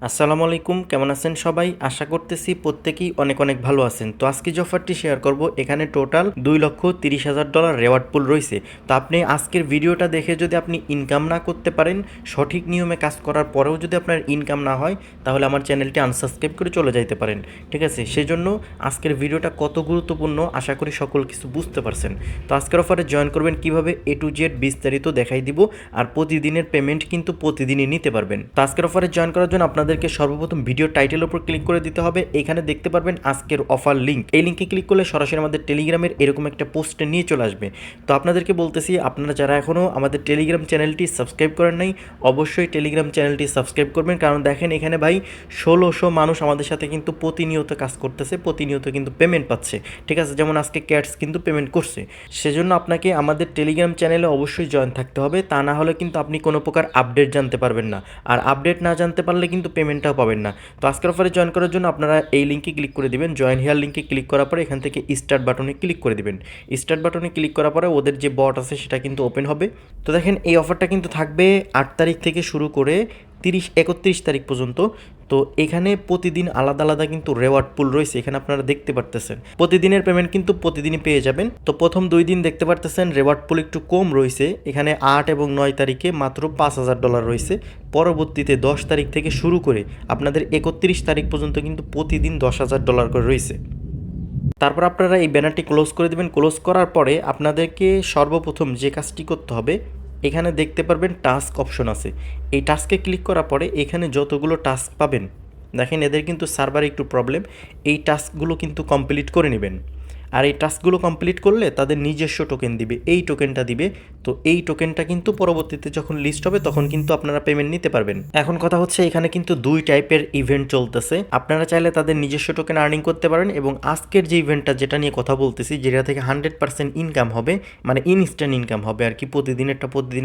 আসসালামু আলাইকুম, কেমন আছেন সবাই? আশা করতেছি প্রত্যেকেই অনেক অনেক ভালো আছেন। তো আজকে যে অফারটি শেয়ার করব, এখানে টোটাল $2,30,000 রেওয়ার্ড পুল রয়েছে। তো আপনি আজকের ভিডিওটা দেখে যদি আপনি ইনকাম না করতে পারেন, সঠিক নিয়মে কাজ করার পরেও যদি আপনার ইনকাম না হয়, তাহলে আমার চ্যানেলটি আনসাবস্ক্রাইব করে চলে যাইতে পারেন। ঠিক আছে, সেজন্য আজকের ভিডিওটা কত গুরুত্বপূর্ণ আশা করি সকল কিছু বুঝতে পারছেন। তো আজকের অফারে জয়েন করবেন কিভাবে A to Z বিস্তারিত দেখাই দিব। আর প্রতিদিনের পেমেন্ট কিন্তু প্রতিদিনই নিতে পারবেন। তো আজকের অফারে জয়েন করার জন্য আপনাদেরকে সর্বপ্রথম ভিডিও টাইটেলের উপর ক্লিক করে দিতে হবে। এখানে দেখতে পারবেন আজকের অফার লিঙ্ক। এই লিঙ্কে ক্লিক করলে সরাসরি আমাদের টেলিগ্রামের এরকম একটা পোস্টে নিয়ে চলে আসবে। তো আপনাদেরকে বলতেছি, আপনারা যারা এখনও আমাদের টেলিগ্রাম চ্যানেলটি সাবস্ক্রাইব করেন নাই, অবশ্যই টেলিগ্রাম চ্যানেলটি সাবস্ক্রাইব করবেন। কারণ দেখেন এখানে ভাই 1600 মানুষ আমাদের সাথে কিন্তু প্রতিনিয়ত কাজ করতেছে, প্রতিনিয়ত কিন্তু পেমেন্ট পাচ্ছে। ঠিক আছে, যেমন আজকে ক্যাটস কিন্তু পেমেন্ট করছে। সেজন্য আপনাকে আমাদের টেলিগ্রাম চ্যানেলে অবশ্যই জয়েন থাকতে হবে, তা না হলে কিন্তু আপনি কোনো প্রকার আপডেট জানতে পারবেন না। আর আপডেট না জানতে পারলে কিন্তু পেমেন্টটাও পাবেন না। তো আজকের অফারে জয়েন করার জন্য আপনারা এই লিঙ্কে ক্লিক করে দিবেন। জয়েন হেয়ার লিঙ্কে ক্লিক করার পরে এখান থেকে স্টার্ট বাটনে ক্লিক করে দিবেন। স্টার্ট বাটনে ক্লিক করার পরে ওদের যে বট আছে সেটা কিন্তু ওপেন হবে। তো দেখেন এই অফারটা কিন্তু থাকবে 8 তারিখ থেকে শুরু করে 31 তারিখ পর্যন্ত। তো এখানে প্রতিদিন আলাদা আলাদা কিন্তু রেওয়ার্ড পুল রয়েছে, এখানে আপনারা দেখতে পারতেছেন। প্রতিদিনের পেমেন্ট কিন্তু প্রতিদিনই পেয়ে যাবেন। তো প্রথম 2 দিন দেখতে পারতেছেন রেওয়ার্ড পুল একটু কম রয়েছে, এখানে 8 এবং 9 তারিখে মাত্র $5,000 রয়েছে। পরবর্তীতে 10 তারিখ থেকে শুরু করে আপনাদের 31 তারিখ পর্যন্ত কিন্তু প্রতিদিন $10,000 করে রয়েছে। তারপর আপনারা এই ব্যানারটি ক্লোজ করে দেবেন। ক্লোজ করার পরে আপনাদেরকে সর্বপ্রথম যে কাজটি করতে হবে, এখানে দেখতে পারবেন টাস্ক অপশন আছে। এই টাস্কে ক্লিক করার পরে এখানে যতগুলো টাস্ক পাবেন, দেখেন এদের কিন্তু সার্ভারে একটু প্রবলেম, এই টাস্কগুলো কিন্তু কমপ্লিট করে নেবেন। আর এই টাস্কগুলো কমপ্লিট করলে তাদের নিজস্ব টোকেন দিবে, এই টোকেনটা দিবে। তো এই টোকেনটা কিন্তু পরবর্তীতে যখন লিস্ট হবে তখন কিন্তু আপনারা পেমেন্ট নিতে পারবেন। এখন কথা হচ্ছে, এখানে কিন্তু 2 টাইপের ইভেন্ট চলতেছে। আপনারা চাইলে তাদের নিজস্ব টোকেন আর্নিং করতে পারেন, এবং আজকের যে ইভেন্টটা যেটা নিয়ে কথা বলতেছি, যেটা থেকে 100% ইনকাম হবে, মানে ইনস্ট্যান্ট ইনকাম হবে আর কি, প্রতিদিন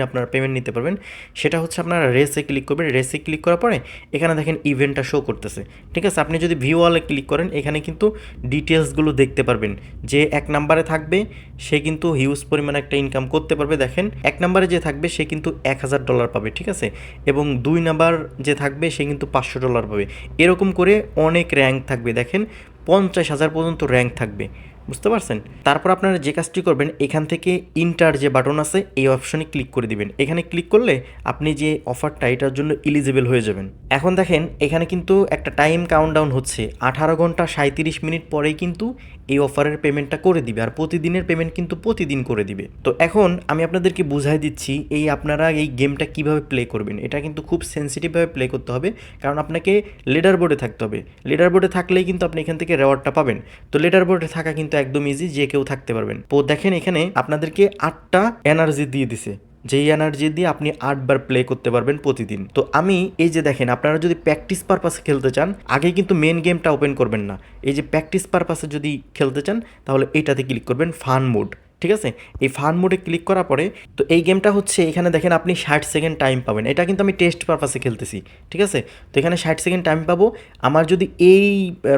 আপনারা পেমেন্ট নিতে পারবেন। সেটা হচ্ছে আপনারা রেসে ক্লিক করবেন। রেসে ক্লিক করার পরে এখানে দেখেন ইভেন্টটা শো করতেছে। ঠিক আছে, আপনি যদি ভিউ অলে ক্লিক করেন, এখানে কিন্তু ডিটেলসগুলো দেখতে পারবেন। যে 1 নম্বরে থাকবে সে কিন্তু হিউজ পরিমাণে একটা ইনকাম করতে পারবে। দেখেন 1 নম্বরে যে থাকবে সে কিন্তু $1,000 পাবে। ঠিক আছে, এবং 2 নাম্বার যে থাকবে সে কিন্তু $500 পাবে। এরকম করে অনেক র্যাঙ্ক থাকবে। দেখেন 50,000 পর্যন্ত র্যাঙ্ক থাকবে, বুঝতে পারছেন? তারপর আপনারা যে কাজটি করবেন, এখান থেকে ইন্টার যে বাটন আছে এই অপশনে ক্লিক করে দিবেন। এখানে ক্লিক করলে আপনি যে অফারটা, এটার জন্য এলিজিবল হয়ে যাবেন। এখন দেখেন এখানে কিন্তু একটা টাইম কাউন্টডাউন হচ্ছে, 18 ঘন্টা 37 মিনিট পরেই কিন্তু এই অফারের পেমেন্টটা করে দিবে। আর প্রতিদিনের পেমেন্ট কিন্তু প্রতিদিন করে দিবে। তো এখন আমি আপনাদেরকে বুঝাই দিচ্ছি এই আপনারা এই গেমটা কিভাবে প্লে করবেন। এটা কিন্তু খুব সেন্সিটিভভাবে প্লে করতে হবে, কারণ আপনাকে লিডার বোর্ডে থাকতে হবে। লিডার বোর্ডে থাকলেই কিন্তু আপনি এখান থেকে রেওয়ার্ডটা পাবেন। তো লিডার বোর্ডে থাকা কিন্তু একদম ইজি, যে কেউ থাকতে পারবেন। তো দেখেন এখানে আপনাদেরকে 8টা এনার্জি দিয়ে দিছে, যেই এনার্জি দিয়ে আপনি 8 বার প্লে করতে পারবেন প্রতিদিন। তো আমি এই যে দেখেন, আপনারা যদি প্র্যাকটিস পারপাসে খেলতে চান, আগে কিন্তু মেন গেমটা ওপেন করবেন না। এই যে প্র্যাকটিস পারপাসে যদি খেলতে চান, তাহলে এইটাতে ক্লিক করবেন, ফান মোড। ঠিক আছে, এই ফান মোডে ক্লিক করার পরে তো এই গেমটা হচ্ছে, এখানে দেখেন আপনি 60 সেকেন্ড টাইম পাবেন। এটা কিন্তু আমি টেস্ট পারপাসে খেলতেছি। ঠিক আছে, তো এখানে 60 সেকেন্ড টাইম পাবো। আমার যদি এই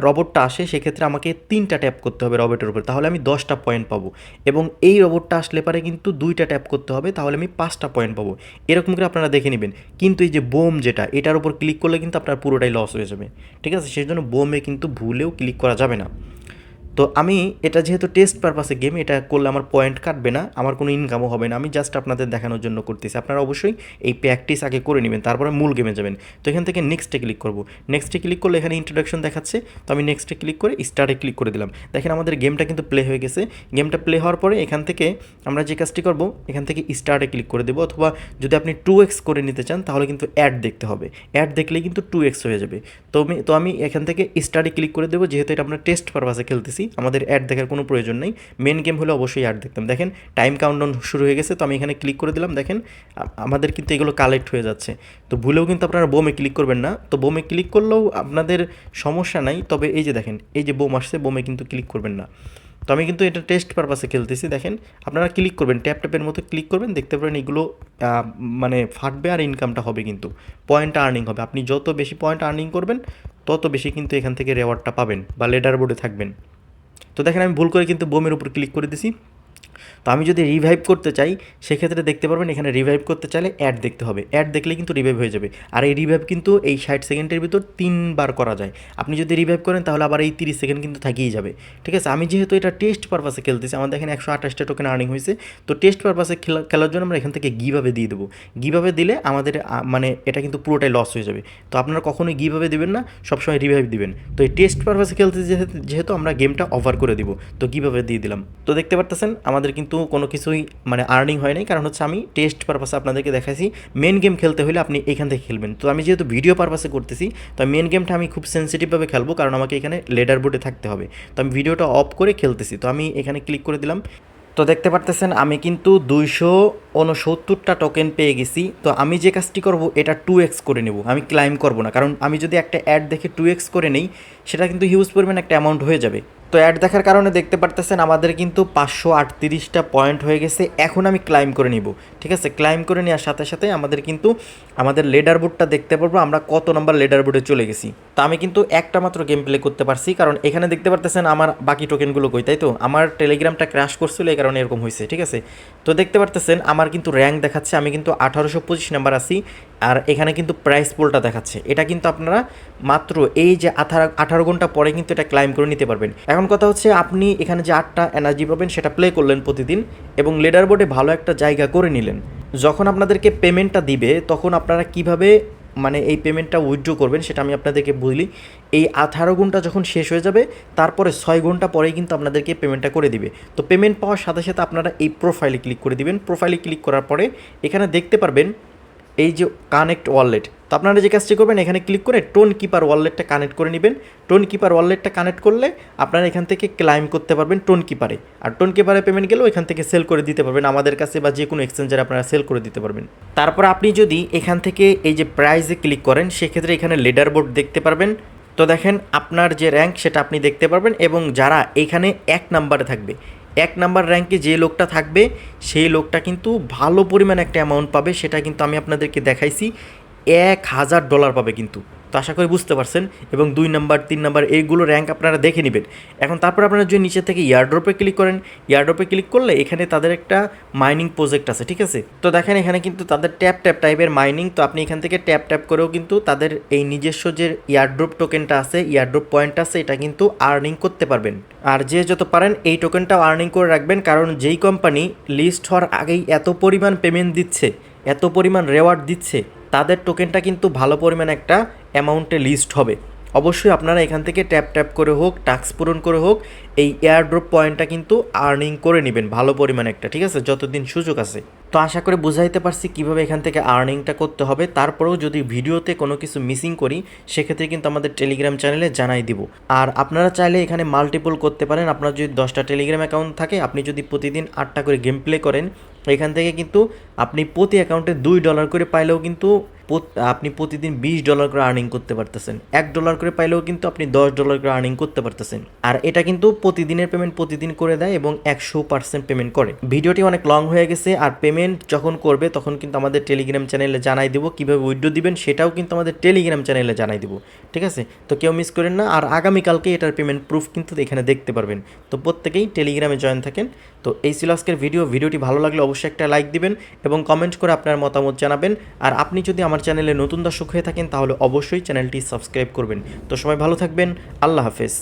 রোবটটা আসে, সেক্ষেত্রে আমাকে 3টা ট্যাপ করতে হবে রোবটের উপর, তাহলে আমি 10টা পয়েন্ট পাবো। এবং এই রোবটটা আসলে পারে কিন্তু 2টা ট্যাপ করতে হবে, তাহলে আমি 5টা পয়েন্ট পাবো। এরকম করে আপনারা দেখে নেবেন। কিন্তু এই যে বোম যেটা, এটার উপর ক্লিক করলে কিন্তু আপনার পুরোটাই লস হয়ে যাবে। ঠিক আছে, সেই জন্য বোমে কিন্তু ভুলেও ক্লিক করা যাবে না। তো আমি এটা যেহেতু টেস্ট পারপাসে গেম, এটা করলে আমার পয়েন্ট কাটবে না, আমার কোনো ইনকামও হবে না। আমি জাস্ট আপনাদের দেখানোর জন্য করতেছি। আপনারা অবশ্যই এই প্র্যাকটিস আগে করে নেবেন, তারপরে মূল গেমে যাবেন। তো এখান থেকে নেক্সটে ক্লিক করব। নেক্সটে ক্লিক করলে এখানে ইন্ট্রোডাকশন দেখাচ্ছে, তো আমি নেক্সটে ক্লিক করে স্টার্টে ক্লিক করে দিলাম। দেখেন আমাদের গেমটা কিন্তু প্লে হয়ে গেছে। গেমটা প্লে হওয়ার পরে এখান থেকে আমরা যে কাজটি করব, এখান থেকে স্টার্টে ক্লিক করে দেবো, অথবা যদি আপনি 2x করে নিতে চান, তাহলে কিন্তু অ্যাড দেখতে হবে। অ্যাড দেখলেই কিন্তু 2x হয়ে যাবে। তো আমি এখান থেকে স্টার্টে ক্লিক করে দেবো, যেহেতু এটা আমরা টেস্ট পারপাসে খেলতেছি, আমাদের অ্যাড দেখার কোনো প্রয়োজন নেই। মেন গেম হলে অবশ্যই অ্যাড দেখতাম। দেখেন টাইম কাউন্টডাউন শুরু হয়ে গেছে, তো আমি এখানে ক্লিক করে দিলাম। দেখেন আমাদের কিন্তু এগুলো কালেক্ট হয়ে যাচ্ছে। তো ভুলেও কিন্তু আপনারা বোমে ক্লিক করবেন না। তো বোমে ক্লিক করলেও আপনাদের সমস্যা নাই, তবে এই যে দেখেন এই যে বোম আসছে, বোমে কিন্তু ক্লিক করবেন না। তো আমি কিন্তু এটা টেস্ট পারপাসে খেলতেছি। দেখেন আপনারা ক্লিক করবেন, ট্যাপ ট্যাপের মতো ক্লিক করবেন, দেখতে পারেন এগুলো মানে ফাটবে আর ইনকামটা হবে, কিন্তু পয়েন্ট আর্নিং হবে। আপনি যত বেশি পয়েন্ট আর্নিং করবেন, তত বেশি কিন্তু এখান থেকে রেওয়ার্ডটা পাবেন বা লিডার বোর্ডে থাকবেন। তো দেখেন আমি ভুল করে কিন্তু বোমের উপর ক্লিক করে দিছি। তো আমি যদি রিভাইভ করতে চাই সেক্ষেত্রে দেখতে পারবেন এখানে রিভাইভ করতে চাইলে অ্যাড দেখতে হবে, অ্যাড দেখলে কিন্তু রিভাইভ হয়ে যাবে। আর এই রিভাইভ কিন্তু এই 60 সেকেন্ডের ভিতর 3বার করা যায়। আপনি যদি রিভাইভ করেন তাহলে আবার এই 30 সেকেন্ড কিন্তু থাকিয়ে যাবে, ঠিক আছে। আমি যেহেতু এটা টেস্ট পারপাসে খেলতেছি, আমাদের এখানে 128টা টোকেন আর্নিং হয়েছে, তো টেস্ট পারপাসে খেলার জন্য আমরা এখান থেকে গিভাবে দিয়ে দেবো। গিভাবে দিলে আমাদের মানে এটা কিন্তু পুরোটাই লস হয়ে যাবে। তো আপনারা কখনোই গিভাবে দিবেন না, সবসময় রিভাইভ দিবেন। তো এই টেস্ট পারপাসে খেলতে যেহেতু আমরা গেমটা অফার করে দিব, তো গিভাবে দিয়ে দিলাম। তো দেখতে পারতেছেন আমাদের কিন্তু কোনো কিছুই মানে আর্নিং হয় নাই, কারণ হচ্ছে আমি টেস্ট পারপাসে আপনাদেরকে দেখাইছি। মেন গেম খেলতে হলে আপনি এখান থেকে খেলবেন। তো আমি যেহেতু ভিডিও পারপাসে করতেছি, তো মেন গেমটা আমি খুব সেন্সিটিভভাবে খেলবো, কারণ আমাকে এখানে লেডার বোর্ডে থাকতে হবে। তো আমি ভিডিওটা অফ করে খেলতেছি। তো আমি এখানে ক্লিক করে দিলাম। তো দেখতে পারতেছেন আমি কিন্তু 269টা টোকেন পেয়ে গেছি। তো আমি যে কাজটি করব এটা 2x করে নেব, আমি ক্লাইম করব না, কারণ আমি যদি একটা অ্যাড দেখে 2x করে নেই সেটা কিন্তু হিউজ পরিমাণ একটা অ্যামাউন্ট হয়ে যাবে। তো অ্যাড দেখার কারণে দেখতে পারতেছেন আমাদের কিন্তু 538টা পয়েন্ট হয়ে গেছে। এখন আমি ক্লাইম করে নিব, ঠিক আছে। ক্লাইম করে নেওয়ার সাথে সাথে আমাদের কিন্তু আমাদের লেডার বোর্ডটা দেখতে পারবো আমরা কত নাম্বার লেডার বোর্ডে চলে গেছি। তো আমি কিন্তু একটা মাত্র গেম প্লে করতে পারছি, কারণ এখানে দেখতে পারতেছেন আমার বাকি টোকেনগুলো কই, তাই তো আমার টেলিগ্রামটা ক্র্যাশ করছিল, এই কারণে এরকম হয়েছে, ঠিক আছে। তো দেখতে পারতেছেন আমার কিন্তু র্যাঙ্ক দেখাচ্ছে, আমি কিন্তু 1825 নাম্বার আছি। আর এখানে কিন্তু প্রাইস পোলটা দেখাচ্ছে। এটা কিন্তু আপনারা মাত্র এই যে 18 ঘন্টা পরে কিন্তু এটা ক্লাইম করে নিতে পারবেন। এখন কথা হচ্ছে আপনি এখানে যে 8টা এনার্জি পাবেন সেটা প্লে করলেন প্রতিদিন এবং লেডার বোর্ডে ভালো একটা জায়গা করে নিলেন। যখন আপনাদেরকে পেমেন্টটা দিবে তখন আপনারা কিভাবে মানে এই পেমেন্টটা উইথড্র করবেন সেটা আমি আপনাদেরকে বলি। এই 18 ঘন্টা যখন শেষ হয়ে যাবে তারপরে 6 ঘন্টা পরেই কিন্তু আপনাদেরকে পেমেন্টটা করে দিবে। তো পেমেন্ট পাওয়ার সাথে সাথে আপনারা এই প্রোফাইলে ক্লিক করে দিবেন। প্রোফাইলে ক্লিক করার পরে এখানে দেখতে পারবেন এই যে কানেক্ট ওয়ালেট। তো আপনারা যে কাজটি করবেন এখানে ক্লিক করে টোন কিপার ওয়ালেটটা কানেক্ট করে নেবেন। টোন কিপার ওয়ালেটটা কানেক্ট করলে আপনারা এখান থেকে ক্লাইম করতে পারবেন টোন কিপারে। আর টোন কিপারে পেমেন্ট গেলেও এখান থেকে সেল করে দিতে পারবেন আমাদের কাছে বা যে কোনো এক্সচেঞ্জারে আপনারা সেল করে দিতে পারবেন। তারপর আপনি যদি এখান থেকে এই যে প্রাইজে ক্লিক করেন সেক্ষেত্রে এখানে লেডার বোর্ড দেখতে পারবেন। তো দেখেন আপনার যে র্যাঙ্ক সেটা আপনি দেখতে পারবেন এবং যারা এখানে 1 নাম্বারে থাকবে, 1 নাম্বার র্যাঙ্কে যে লোকটা থাকবে সেই লোকটা কিন্তু ভালো পরিমাণ একটা অ্যামাউন্ট পাবে। সেটা কিন্তু আমি আপনাদেরকে দেখাইছি, $1000 পাবে কিন্তু। তো আশা করি বুঝতে পারছেন। এবং 2 নাম্বার 3 নাম্বার এইগুলো র্যাঙ্ক আপনারা দেখে নেবেন। এখন তারপর আপনারা যদি নিচে থেকে ইয়ারড্রপে ক্লিক করেন, ইয়ারড্রপে ক্লিক করলে এখানে তাদের একটা মাইনিং প্রজেক্ট আছে, ঠিক আছে। তো দেখেন এখানে কিন্তু তাদের ট্যাপ ট্যাপ টাইপের মাইনিং। তো আপনি এখান থেকে ট্যাপ ট্যাপ করেও কিন্তু তাদের এই নিজস্ব যে ইয়ারড্রপ টোকেনটা আছে, ইয়ারড্রপ পয়েন্ট আছে, এটা কিন্তু আর্নিং করতে পারবেন। আর যে যত পারেন এই টোকেনটাও আর্নিং করে রাখবেন, কারণ যেই কোম্পানি লিস্ট হওয়ার আগেই এত পরিমাণ পেমেন্ট দিচ্ছে, এত পরিমাণ রেওয়ার্ড দিচ্ছে, তাদের টোকেনটা কিন্তু ভালো পরিমাণ একটা অ্যামাউন্টে লিস্ট হবে। অবশ্যই আপনারা এখান থেকে ট্যাপ ট্যাপ করে হোক, টাস্ক পূরণ করে হোক, এই এয়ারড্রপ পয়েন্টটা কিন্তু আর্নিং করে নেবেন ভালো পরিমাণ একটা, ঠিক আছে, যতদিন সুযোগ আছে। তো আশা করে বুঝাইতে পারছি কীভাবে এখান থেকে আর্নিংটা করতে হবে। তারপরেও যদি ভিডিওতে কোনো কিছু মিসিং করি সেক্ষেত্রে কিন্তু আমাদের টেলিগ্রাম চ্যানেলে জানাই দিব। আর আপনারা চাইলে এখানে মাল্টিপল করতে পারেন। আপনার যদি 10টা টেলিগ্রাম অ্যাকাউন্ট থাকে, আপনি যদি প্রতিদিন 8টা করে গেম প্লে করেন, এখান থেকে কিন্তু আপনি প্রতি অ্যাকাউন্টে $2 করে পাইলেও কিন্তু আপনি প্রতিদিন $20 করে আর্নিং করতে পারতেছেন। $1 করে পাইলেও কিন্তু আপনি $10 করে আর্নিং করতে পারতেছেন। আর এটা কিন্তু প্রতিদিনের পেমেন্ট প্রতিদিন করে দেয় এবং 100% পেমেন্ট করে। ভিডিওটি অনেক লং হয়ে গেছে। আর পেমেন্ট যখন করবে তখন কিন্তু আমাদের টেলিগ্রাম চ্যানেলে জানাই দেবো, কীভাবে উইথড্র দিবেন সেটাও কিন্তু আমাদের টেলিগ্রাম চ্যানেলে জানাই দেবো, ঠিক আছে। তো কেউ মিস করেন না। আর আগামীকালকে এটার পেমেন্ট প্রুফ কিন্তু এখানে দেখতে পারবেন। তো প্রত্যেকেই টেলিগ্রামে জয়েন থাকেন। তো এই ছিল আজকের ভিডিওটি ভালো লাগলে অবশ্যই একটা লাইক দিবেন এবং কমেন্ট করে আপনার মতামত জানাবেন। আর আপনি যদি আমার চ্যানেলে নতুন দর্শক হয়ে থাকেন তাহলে অবশ্যই চ্যানেলটি সাবস্ক্রাইব করবেন। তো সবাই ভালো থাকবেন, আল্লাহ হাফেজ।